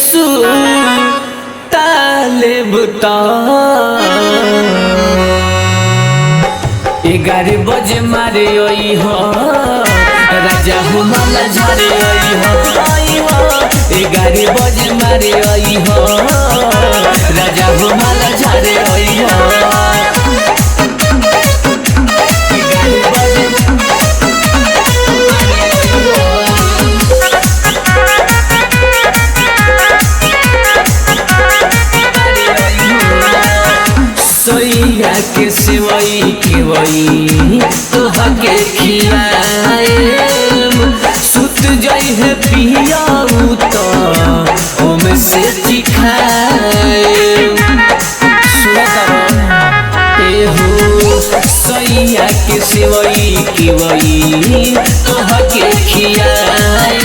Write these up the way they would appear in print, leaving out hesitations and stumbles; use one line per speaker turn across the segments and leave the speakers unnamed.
सुताले बुता 11 बजे मारे आई हो राजा हुमाला झारे आई हो 11 बजे मारे आई हो राजा हुमाला झारे आई हो सोइया के सिवई के वई तोहा के खियाए सुत जाई है पिया तो ओमे से चिखाए सोइया के सिवई के वई तोहा के खियाए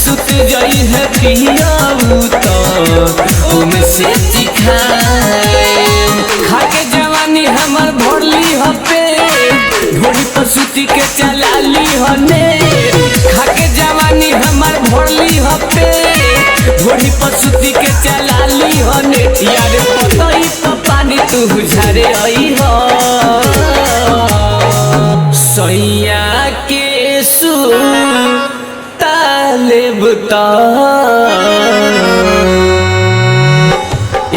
सुत जाई है पिया तो ओमे से चिखाए खाके जवानी हमर भोरली हपे ढोली पर सुती के चलाली हने खाके जवानी हमर भोरली हपे ढोली पर सुती के चलाली हने यार पतई तो पानी तू झारे आई हो सैया के सुताले बुता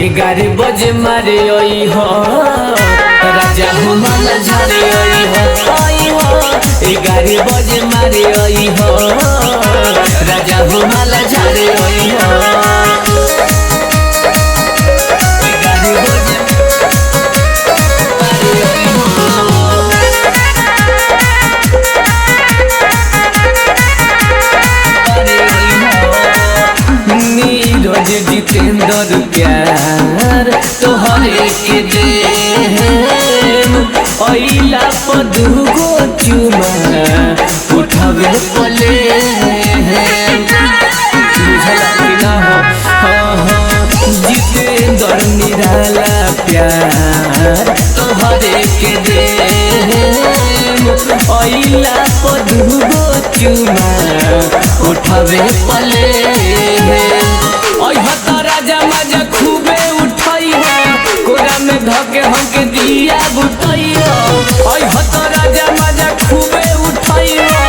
11 बजे मारे आई हो राजा हुमाला झारे आई हो 11 बजे मारे आई हो राजा हुमाला झारे आई हो 11 बजे मारे आई हो नीरज जितेंद्र प्यार तोहरे के दे अइला पदुगो चुमा उठावे पले जितेंद्र निराला प्यार तोहरे के दे अइला पदुगो चुमा उठावे पले राजा मजा खूबे उठाई हो कोरा में धके हमके दिया बुताई हो राजा मजा खूबे उठाई हो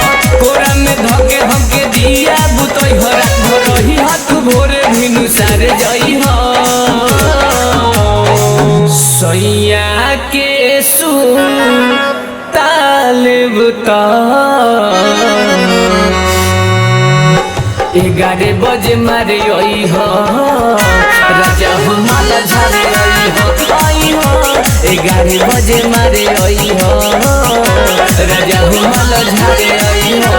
कोरा में धके हमके दिया बुताई हो रात भर रही हाथ भोरे भिनु सारे जाई हो सैया के सुताले बुता 11 बजे मारे आई हो राजा हुमाला झारे आई हो 11 बजे मारे आई हो राजा हुमाला झारे आई हो